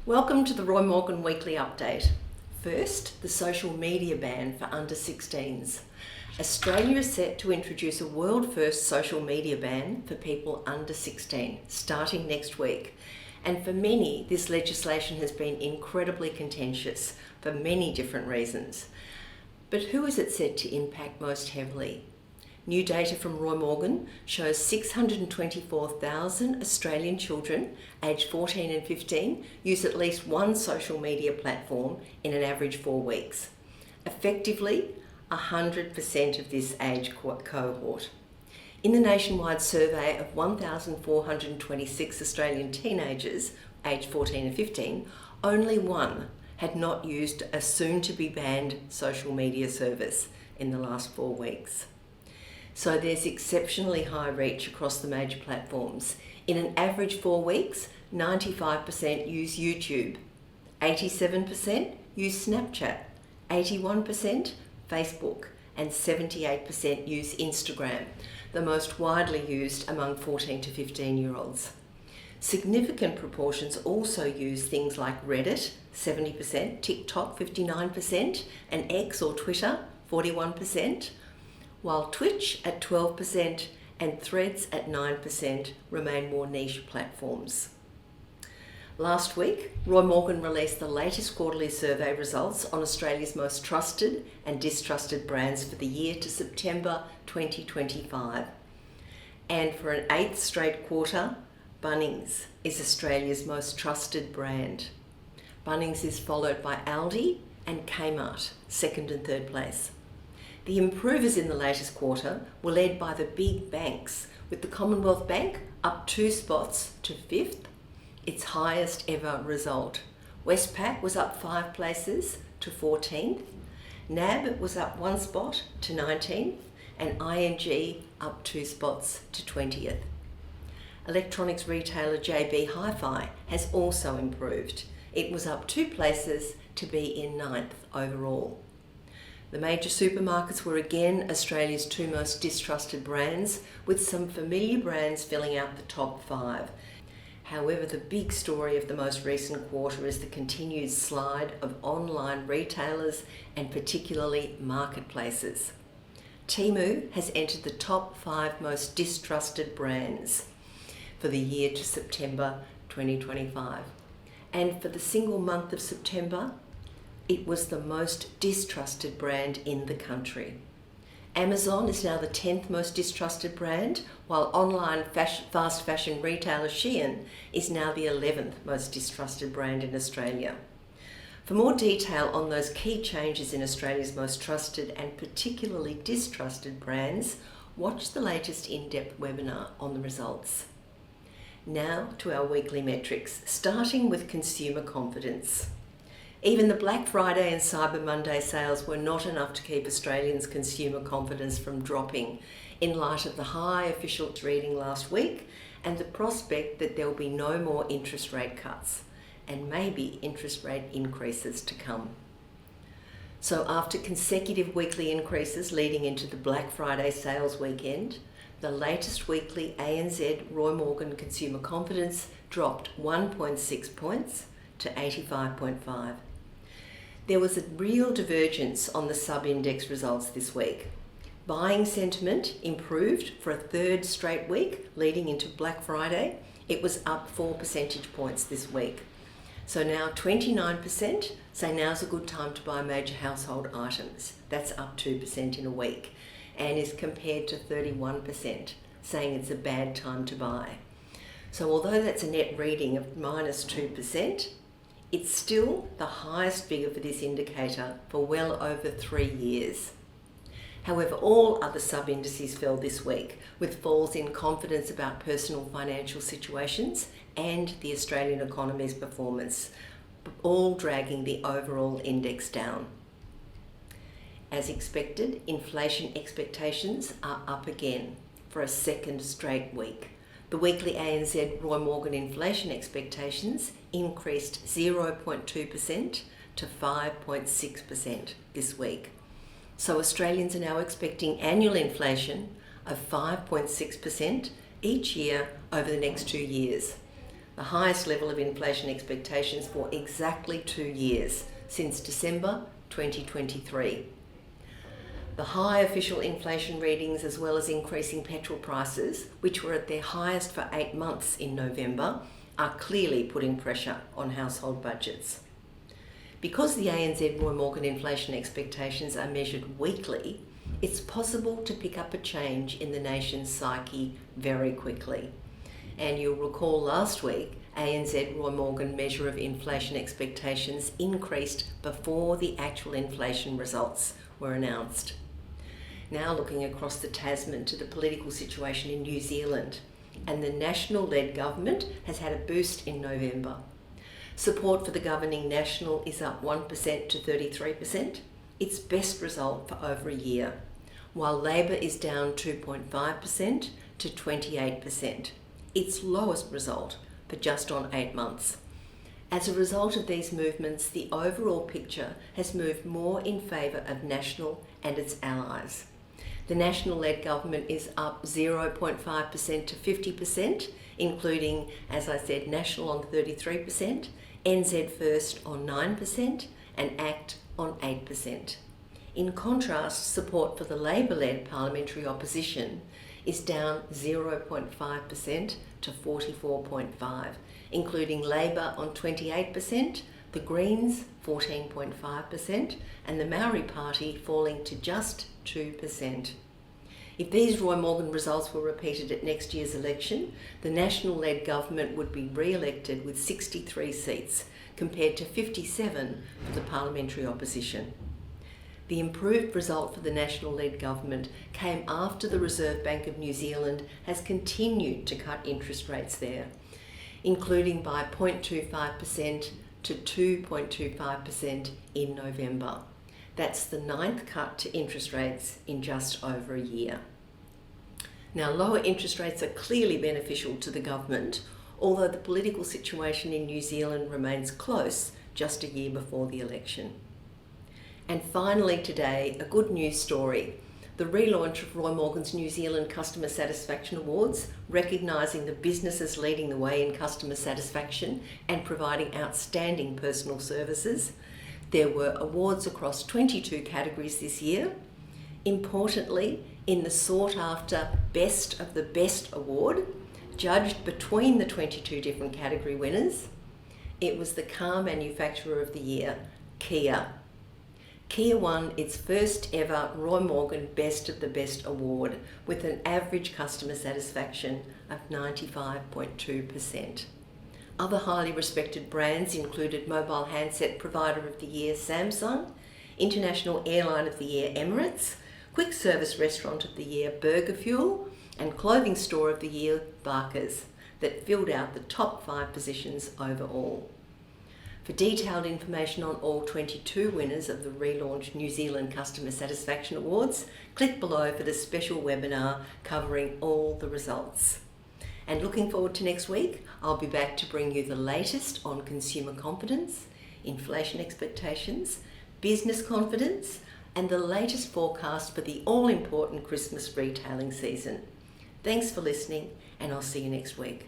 Welcome to the Roy Morgan Weekly Update. First, the social media ban for under 16s. Australia is set to introduce a world-first social media ban for people under 16, starting next week. And for many, this legislation has been incredibly contentious for many different reasons. But who is it set to impact most heavily? New data from Roy Morgan shows 624,000 Australian children aged 14 and 15 use at least one social media platform in an average 4 weeks. Effectively, 100% of this age cohort. In the nationwide survey of 1,426 Australian teenagers aged 14 and 15, only one had not used a soon-to-be-banned social media service in the last 4 weeks. So there's exceptionally high reach across the major platforms. In an average 4 weeks, 95% use YouTube, 87% use Snapchat, 81% Facebook, and 78% use Instagram, the most widely used among 14 to 15-year-olds. Significant proportions also use things like Reddit, 70%, TikTok, 59%, and X or Twitter, 41%, while Twitch at 12% and Threads at 9% remain more niche platforms. Last week, Roy Morgan released the latest quarterly survey results on Australia's most trusted and distrusted brands for the year to September 2025. And for an 8th straight quarter, Bunnings is Australia's most trusted brand. Bunnings is followed by Aldi and Kmart, second and third place. The improvers in the latest quarter were led by the big banks, with the Commonwealth Bank up 2 spots to 5th, its highest ever result. Westpac was up 5 places to 14th, NAB was up 1 spot to 19th, and ING up 2 spots to 20th. Electronics retailer JB Hi-Fi has also improved. It was up 2 places to be in 9th overall. The major supermarkets were again Australia's 2 most distrusted brands, with some familiar brands filling out the top 5. However, the big story of the most recent quarter is the continued slide of online retailers and particularly marketplaces. Temu has entered the top 5 most distrusted brands for the year to September 2025. And for the single month of September, it was the most distrusted brand in the country. Amazon is now the 10th most distrusted brand, while online fast fashion retailer Shein is now the 11th most distrusted brand in Australia. For more detail on those key changes in Australia's most trusted and particularly distrusted brands, watch the latest in-depth webinar on the results. Now to our weekly metrics, starting with consumer confidence. Even the Black Friday and Cyber Monday sales were not enough to keep Australians' consumer confidence from dropping in light of the high official reading last week and the prospect that there will be no more interest rate cuts and maybe interest rate increases to come. So after consecutive weekly increases leading into the Black Friday sales weekend, the latest weekly ANZ Roy Morgan consumer confidence dropped 1.6 points to 85.5. There was a real divergence on the sub-index results this week. Buying sentiment improved for a 3rd straight week leading into Black Friday. It was up 4 percentage points this week. So now 29% say now's a good time to buy major household items. That's up 2% in a week, and is compared to 31% saying it's a bad time to buy. So although that's a net reading of minus 2%, it's still the highest figure for this indicator for well over 3 years. However, all other sub-indices fell this week, with falls in confidence about personal financial situations and the Australian economy's performance, all dragging the overall index down. As expected, inflation expectations are up again for a 2nd straight week. The weekly ANZ Roy Morgan inflation expectations increased 0.2% to 5.6% this week. So Australians are now expecting annual inflation of 5.6% each year over the next 2 years. the highest level of inflation expectations for exactly 2 years, since December 2023. The high official inflation readings, as well as increasing petrol prices, which were at their highest for 8 months in November, are clearly putting pressure on household budgets. Because the ANZ Roy Morgan inflation expectations are measured weekly, it's possible to pick up a change in the nation's psyche very quickly. And you'll recall last week, ANZ Roy Morgan measure of inflation expectations increased before the actual inflation results were announced. Now looking across the Tasman to the political situation in New Zealand, and the National-led government has had a boost in November. Support for the governing National is up 1% to 33%, its best result for over a year, while Labor is down 2.5% to 28%, its lowest result for just on 8 months. As a result of these movements, the overall picture has moved more in favour of National and its allies. The National-led government is up 0.5% to 50%, including, as I said, National on 33%, NZ First on 9%, and ACT on 8%. In contrast, support for the Labor-led parliamentary opposition is down 0.5% to 44.5%, including Labor on 28%, the Greens 14.5%, and the Maori Party falling to just 2%. If these Roy Morgan results were repeated at next year's election, the National-led government would be re-elected with 63 seats, compared to 57 for the parliamentary opposition. The improved result for the National-led government came after the Reserve Bank of New Zealand has continued to cut interest rates there, including by 0.25% to 2.25% in November. That's the 9th cut to interest rates in just over a year. Now, lower interest rates are clearly beneficial to the government, although the political situation in New Zealand remains close just a year before the election. And finally today, a good news story. The relaunch of Roy Morgan's New Zealand Customer Satisfaction Awards, recognising the businesses leading the way in customer satisfaction and providing outstanding personal services. There were awards across 22 categories this year. Importantly, in the sought-after Best of the Best award, judged between the 22 different category winners, it was the Car Manufacturer of the Year, Kia. Kia won its first ever Roy Morgan Best of the Best award with an average customer satisfaction of 95.2%. Other highly respected brands included Mobile Handset Provider of the Year Samsung, International Airline of the Year Emirates, Quick Service Restaurant of the Year Burger Fuel, and Clothing Store of the Year Barkers, that filled out the top 5 positions overall. For detailed information on all 22 winners of the relaunched New Zealand Customer Satisfaction Awards, click below for the special webinar covering all the results. And looking forward to next week, I'll be back to bring you the latest on consumer confidence, inflation expectations, business confidence, and the latest forecast for the all-important Christmas retailing season. Thanks for listening, and I'll see you next week.